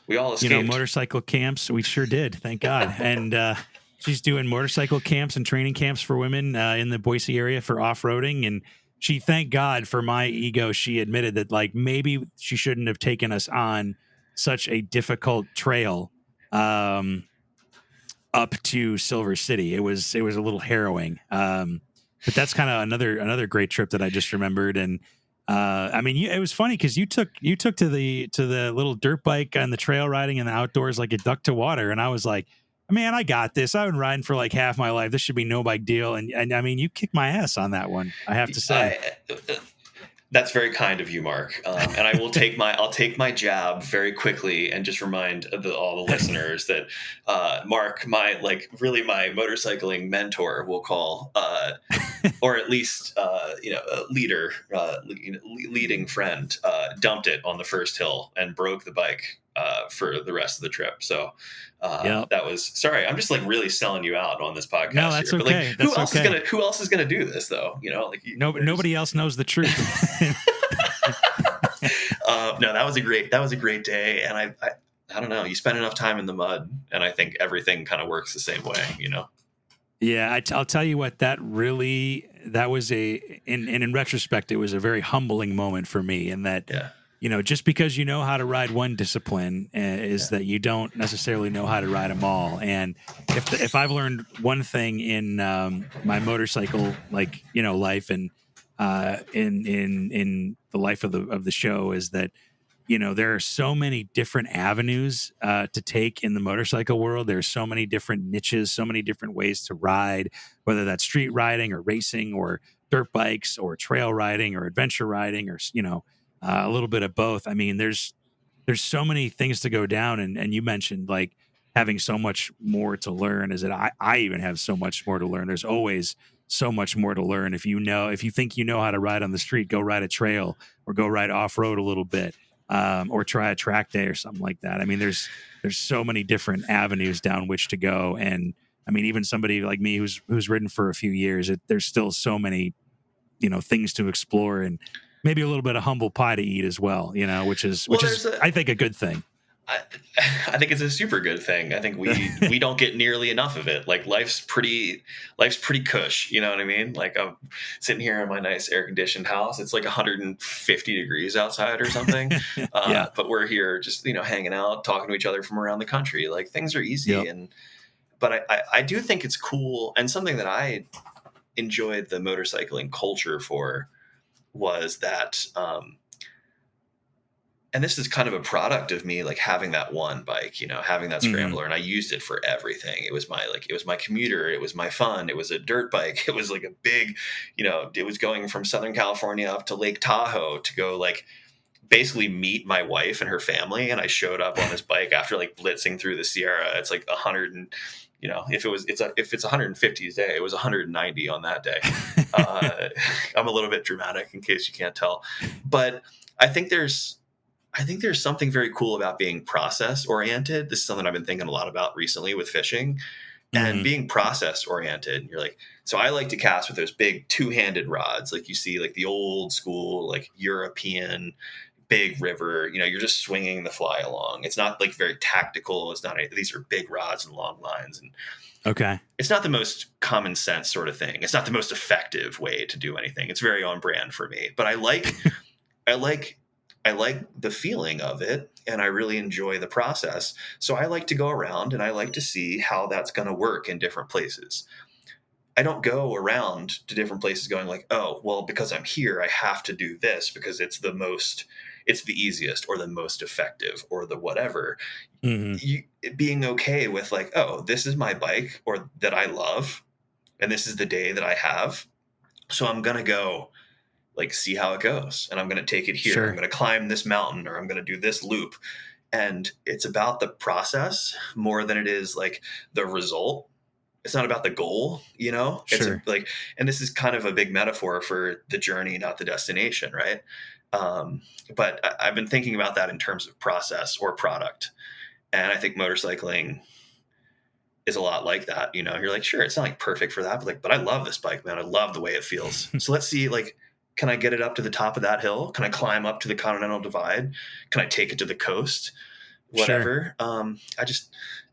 we all escaped. Motorcycle camps. We sure did, thank God. And she's doing motorcycle camps and training camps for women in the Boise area for off-roading. And she, thank God for my ego, she admitted that like maybe she shouldn't have taken us on such a difficult trail up to Silver City. It was a little harrowing. But that's kind of another great trip that I just remembered. And I mean, it was funny because you took to the little dirt bike and the trail riding in the outdoors like a duck to water, and I was like, man, I got this. I've been riding for like half my life. This should be no big deal. And I mean, you kicked my ass on that one, I have to say. That's very kind of you, Mark. And I'll take my jab very quickly and just remind all the listeners that Mark, my motorcycling mentor, we'll call, or at least a leader, leading friend, dumped it on the first hill and broke the bike for the rest of the trip. So that was, sorry, I'm just like really selling you out on this podcast. No, that's here. okay. But, like, who else is gonna do this though? Nobody else knows the truth. No, that was a great day. And I don't know, you spend enough time in the mud and I think everything kind of works the same way, Yeah, I'll tell you what, that was in retrospect, it was a very humbling moment for me, in that, just because you know how to ride one discipline is that you don't necessarily know how to ride them all. And if I've learned one thing in my motorcycle, life and in the life of the show, is that, there are so many different avenues to take in the motorcycle world. There's so many different niches, so many different ways to ride, whether that's street riding or racing or dirt bikes or trail riding or adventure riding or, a little bit of both. I mean, there's so many things to go down. And you mentioned like having so much more to learn, is that I even have so much more to learn. There's always so much more to learn. If you think you know how to ride on the street, go ride a trail or go ride off-road a little bit. Or try a track day or something like that. I mean, there's so many different avenues down which to go. And I mean, even somebody like me who's ridden for a few years, there's still so many, things to explore, and maybe a little bit of humble pie to eat as well, which is I think a good thing. I think it's a super good thing. I think we don't get nearly enough of it. Like life's pretty cush. You know what I mean? Like I'm sitting here in my nice air conditioned house. It's like 150 degrees outside or something. But we're here just, hanging out, talking to each other from around the country. Like things are easy. Yep. But I do think it's cool. And something that I enjoyed the motorcycling culture for was that, and this is kind of a product of me, like having that one bike, having that Scrambler, and I used it for everything. It was my commuter. It was my fun. It was a dirt bike. It was like a big, it was going from Southern California up to Lake Tahoe to go like basically meet my wife and her family. And I showed up on this bike after like blitzing through the Sierra. It's like 100 and, if it's 150 a day, it was 190 on that day. I'm a little bit dramatic in case you can't tell, but I think there's something very cool about being process oriented. This is something I've been thinking a lot about recently with fishing and being process oriented. You're like, so I like to cast with those big 2-handed rods. Like you see like the old school, like European big river, you're just swinging the fly along. It's not like very tactical. It's not anything. These are big rods and long lines. And okay, it's not the most common sense sort of thing. It's not the most effective way to do anything. It's very on brand for me, but I like I like the feeling of it, and I really enjoy the process. So I like to go around and I like to see how that's going to work in different places. I don't go around to different places going like, oh, well, because I'm here, I have to do this because it's the easiest or the most effective or the whatever. Hmm. Being okay with like, oh, this is my bike or that I love, and this is the day that I have. So I'm going to go like see how it goes, and I'm going to take it here. I'm Sure. going to climb this mountain, or I'm going to do this loop. And it's about the process more than it is like the result. It's not about the goal, Sure. and this is kind of a big metaphor for the journey, not the destination. Right. But I've been thinking about that in terms of process or product. And I think motorcycling is a lot like that. You're like, sure, it's not like perfect for that, but I love this bike, man. I love the way it feels. So let's see, like, can I get it up to the top of that hill? Can I climb up to the Continental Divide? Can I take it to the coast? Whatever. Sure.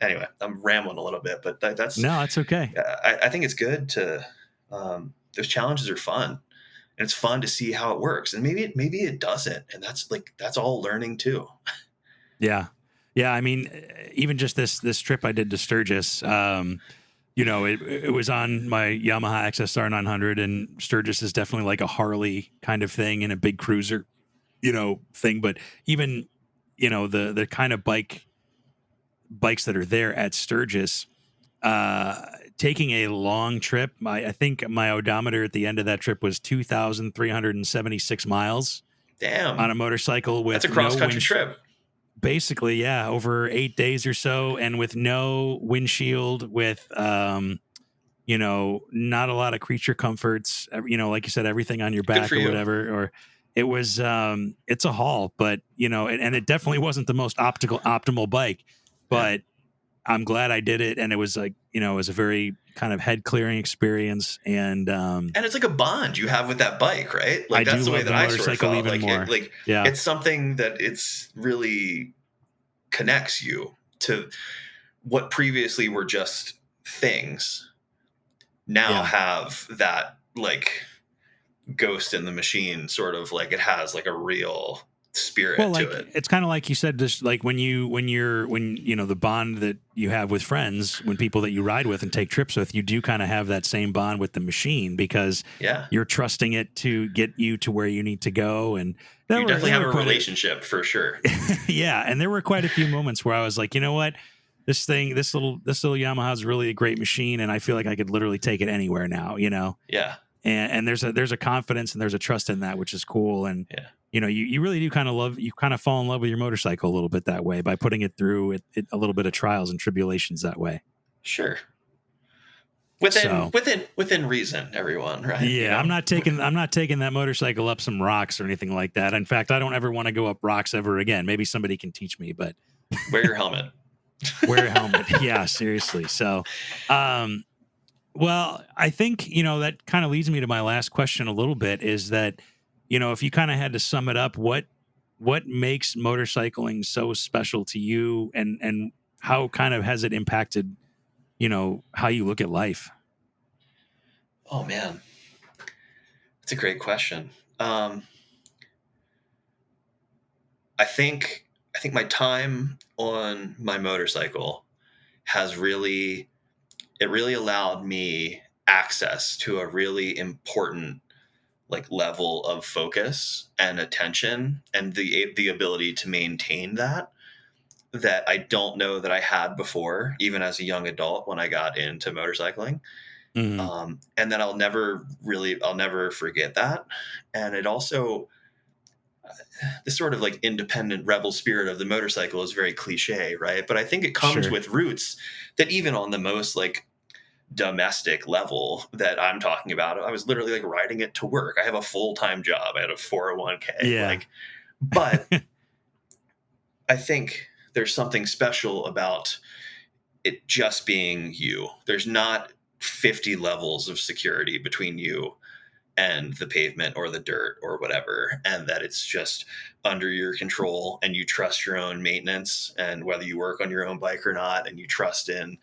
Anyway, I'm rambling a little bit, but that's, No, it's okay. I think it's good to, those challenges are fun, and it's fun to see how it works. And maybe it doesn't. And that's all learning too. Yeah. Yeah. I mean, even just this trip I did to Sturgis, it was on my Yamaha XSR 900, and Sturgis is definitely like a Harley kind of thing and a big cruiser, thing. But even, the kind of bikes that are there at Sturgis, taking a long trip, I think my odometer at the end of that trip was 2,376 miles Damn. on a motorcycle That's with a cross no country wind. trip. Basically, yeah, over 8 days or so, and with no windshield, with not a lot of creature comforts. Like you said, everything on your Good for back or you. whatever. Or it was, it's a haul, but and it definitely wasn't the most optimal bike, Yeah. but I'm glad I did it, and it was like it was a very kind of head clearing experience, and And it's like a bond you have with that bike, right? Like I do that's the way love that the I sort of motorcycle felt. even Like more. Yeah, it's something that it's really connects you to what previously were just things. Now yeah. have that like ghost in the machine, sort of like it has like a real Well, spirit to like it. it's kind of like you said, just like when the bond that you have with friends, when people that you ride with and take trips with, you do kind of have that same bond with the machine because Yeah. you're trusting it to get you to where you need to go. And You definitely have a relationship for sure. yeah, and there were quite a few moments where I was like, you know what, this little Yamaha is really a great machine, and I feel like I could literally take it anywhere now. Yeah. And there's a confidence and there's a trust in that, which is cool. And Yeah. you really do you kind of fall in love with your motorcycle a little bit that way by putting it through a little bit of trials and tribulations that way. Sure. So Within reason, everyone, right? yeah, I'm not taking that motorcycle up some rocks or anything like that. In fact, I don't ever want to go up rocks ever again. Maybe somebody can teach me, but Wear your helmet. wear a helmet. Yeah, seriously. So, well, I think, that kind of leads me to my last question a little bit is that, if you kind of had to sum it up, what makes motorcycling so special to you, and how kind of has it impacted, how you look at life? Oh man, that's a great question. I think my time on my motorcycle has really allowed me access to a really important like level of focus and attention, and the ability to maintain that I don't know that I had before, even as a young adult when I got into motorcycling. Hmm. And then I'll never forget that. And it also, this sort of like independent rebel spirit of the motorcycle is very cliche, right? But I think it comes Sure. with roots that even on the most like domestic level that I'm talking about, I was literally like riding it to work. I have a full-time job. I had a 401k. Yeah. But I think there's something special about it just being you. There's not 50 levels of security between you and the pavement or the dirt or whatever, and that it's just under your control, and you trust your own maintenance, and whether you work on your own bike or not, and you trust in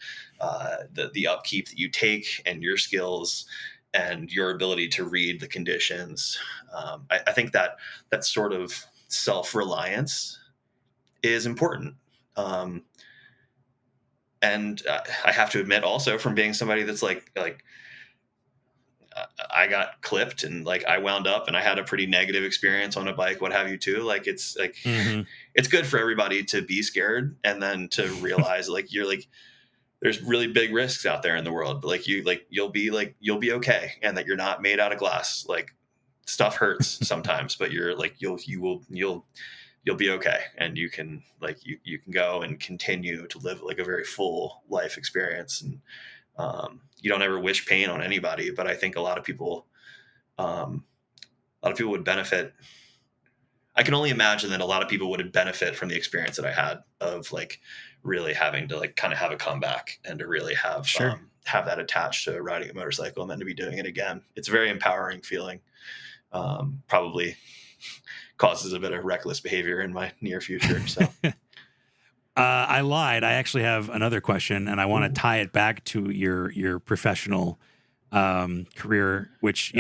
the upkeep that you take and your skills and your ability to read the conditions. I think that's sort of self-reliance is important. And I have to admit also, from being somebody that's like I got clipped and like I wound up and I had a pretty negative experience on a bike, what have you too. Like it's good for everybody to be scared and then to realize like you're like there's really big risks out there in the world, but you'll be okay, and that you're not made out of glass. Like stuff hurts sometimes, but you're like you'll be okay, and you can you can go and continue to live like a very full life experience. And you don't ever wish pain on anybody, but I think a lot of people would benefit. I can only imagine that a lot of people would benefit from the experience that I had of like really having to like kind of have a comeback and to really have that attached to riding a motorcycle and then to be doing it again. It's a very empowering feeling. Probably causes a bit of reckless behavior in my near future. So I lied. I actually have another question, and I want to tie it back to your professional career, which,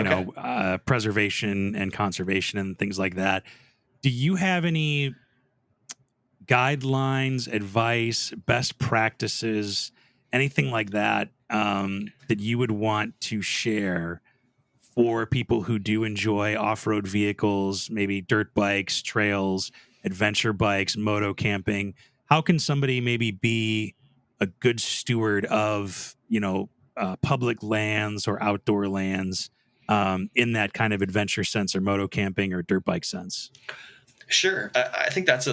preservation and conservation and things like that. Do you have any guidelines, advice, best practices, anything like that, that you would want to share for people who do enjoy off-road vehicles, maybe dirt bikes, trails, adventure bikes, moto camping? How can somebody maybe be a good steward of, public lands or outdoor lands in that kind of adventure sense, or moto camping or dirt bike sense? Sure. I think that's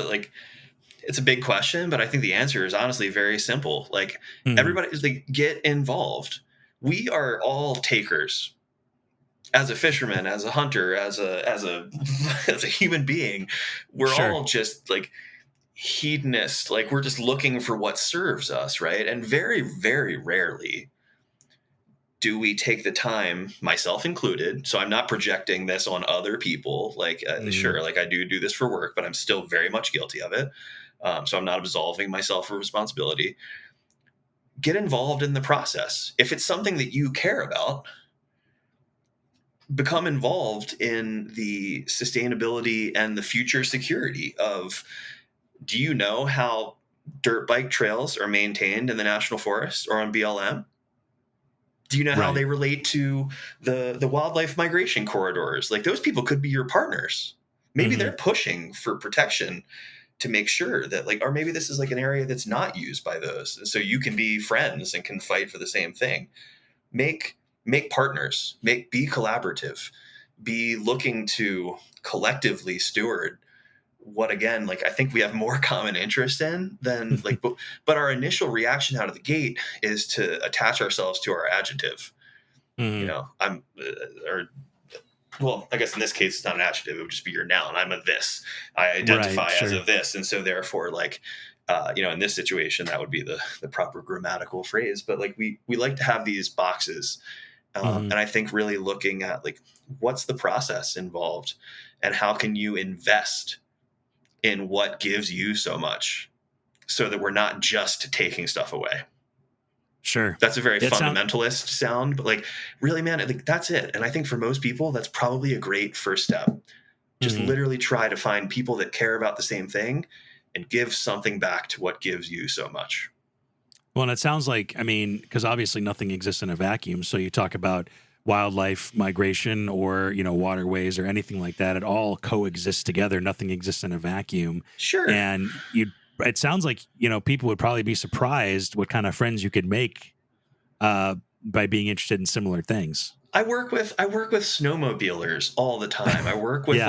it's a big question, but I think the answer is honestly very simple. Like everybody is like, get involved. We are all takers. As a fisherman, as a hunter, as a human being, we're all just like hedonist. Like we're just looking for what serves us, right? And very, very rarely do we take the time, myself included. So I'm not projecting this on other people. Like sure, like I do this for work, but I'm still very much guilty of it. So I'm not absolving myself of responsibility. Get involved in the process. If it's something that you care about, become involved in the sustainability and the future security of, do you know how dirt bike trails are maintained in the national forest or on BLM? Do you know how they relate to the wildlife migration corridors? Like those people could be your partners. Maybe they're pushing for protection to make sure that or maybe this is like an area that's not used by those. And so you can be friends and can fight for the same thing. Make partners, be collaborative, be looking to collectively steward what, again, I think we have more common interest in than but our initial reaction out of the gate is to attach ourselves to our adjective. Well, I guess in this case, it's not an adjective. It would just be your noun. I'm a this. I identify as a this. And so therefore, in this situation, that would be the proper grammatical phrase. But we like to have these boxes. And I think really looking at what's the process involved and how can you invest in what gives you so much so that we're not just taking stuff away. Sure. That's a very fundamentalist sound, but really, man, that's it. And I think for most people, that's probably a great first step. Just literally try to find people that care about the same thing and give something back to what gives you so much. Well, and it sounds like, because obviously nothing exists in a vacuum. So you talk about wildlife migration or, waterways or anything like that. It all coexists together. Nothing exists in a vacuum. Sure. And it sounds like, people would probably be surprised what kind of friends you could make by being interested in similar things. I work with snowmobilers all the time. I work with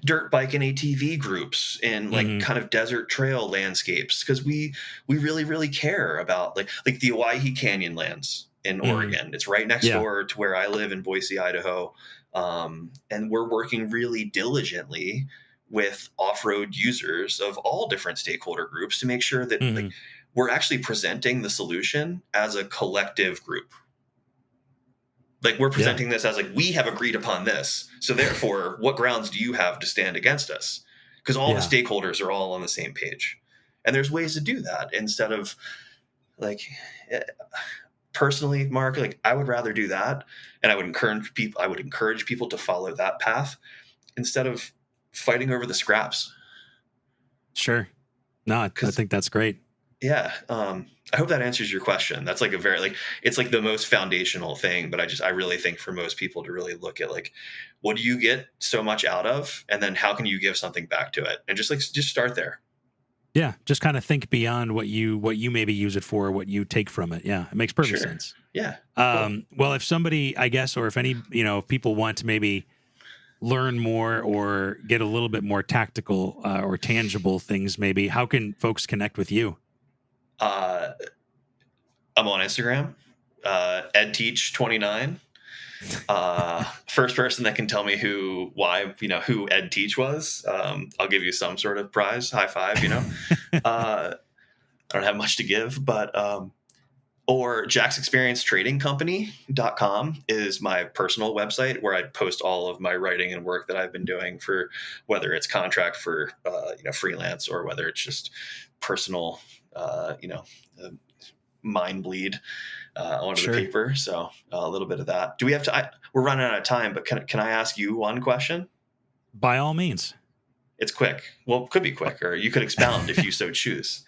dirt bike and ATV groups in kind of desert trail landscapes because we really, really care about the Owyhee Canyon lands in Oregon. It's right next door to where I live in Boise, Idaho. And we're working really diligently with off-road users of all different stakeholder groups to make sure that we're actually presenting the solution as a collective group. We're presenting this as we have agreed upon this. So therefore, what grounds do you have to stand against us? Because all the stakeholders are all on the same page. And there's ways to do that instead of personally, Mark, I would rather do that. And I would encourage people to follow that path instead of fighting over the scraps. Sure. No, I think that's great. Yeah. I hope that answers your question. That's like a very, like, it's like the most foundational thing, but I really think for most people to really look at, like, what do you get so much out of? And then how can you give something back to it? And just start there. Yeah. Just kind of think beyond what you maybe use it for, what you take from it. Yeah. It makes perfect sense. Yeah. Cool. Well, if somebody, I guess, or if any, if people want to maybe learn more or get a little bit more tactical or tangible things, maybe, how can folks connect with you? I'm on Instagram, edteach29. First person that can tell me who edteach was, I'll give you some sort of prize, high five. I don't have much to give, but or jacksexperiencetradingcompany.com is my personal website where I post all of my writing and work that I've been doing, for whether it's contract for freelance, or whether it's just personal mind bleed onto the paper. So a little bit of that. Do we have to? We're running out of time, but can I ask you one question? By all means. It's quick. Well, it could be quick, or you could expound if you so choose.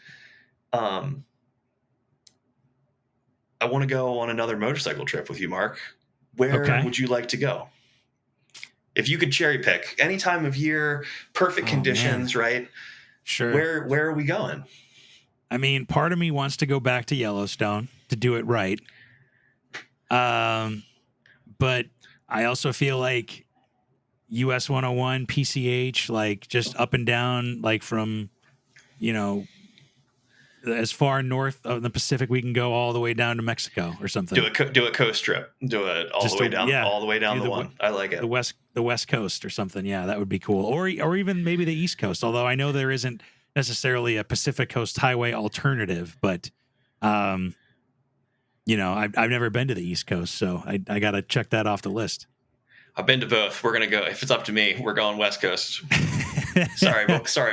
I want to go on another motorcycle trip with you, Mark. Where would you like to go? If you could cherry pick any time of year, perfect conditions, right? Sure. Where are we going? I mean, part of me wants to go back to Yellowstone to do it right. But I also feel like US 101, PCH, like just up and down, like from, as far north of the Pacific we can go, all the way down to Mexico or something. Do a coast trip. Do it all the way down. Yeah, all the way down the one. I like it. The West Coast or something. Yeah, that would be cool. Or even maybe the East Coast. Although I know there isn't necessarily a Pacific Coast Highway alternative, but I've never been to the East Coast, so I got to check that off the list. I've been to both. We're gonna go. If it's up to me, we're going West Coast. Sorry,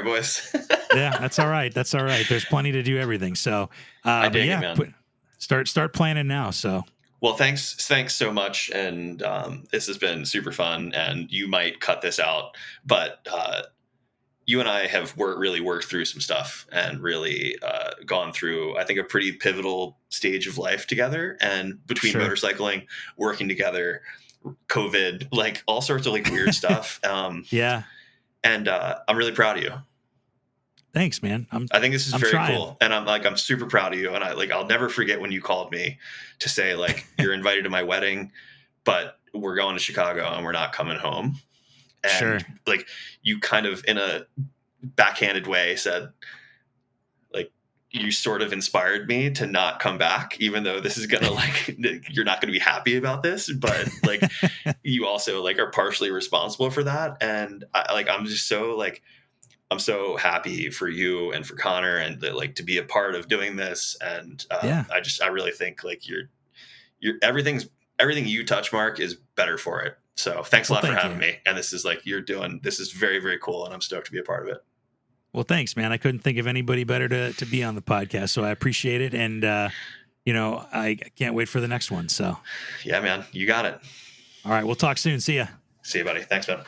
boys. Yeah, that's all right. That's all right. There's plenty to do everything. So, I dig it, man. Start planning now. So, well, thanks so much, and this has been super fun. And you might cut this out, but you and I have really worked through some stuff and really gone through, I think, a pretty pivotal stage of life together. And between motorcycling, working together, COVID, like all sorts of like weird stuff. Yeah. And I'm really proud of you. Thanks, man. I think this is very cool. And I'm super proud of you. And I'll never forget when you called me to say, like, you're invited to my wedding, but we're going to Chicago and we're not coming home. And like, you kind of in a backhanded way said, like, you sort of inspired me to not come back, even though this is gonna, like, you're not gonna be happy about this, but like, you also like are partially responsible for that. And I'm just so like, I'm so happy for you and for Connor and like to be a part of doing this. And I really think like you're everything you touch, Mark, is better for it. So thanks a lot for having me. And this is like, this is very, very cool. And I'm stoked to be a part of it. Well, thanks, man. I couldn't think of anybody better to be on the podcast. So I appreciate it. And, I can't wait for the next one. So yeah, man, you got it. All right. We'll talk soon. See ya. See you, buddy. Thanks, man.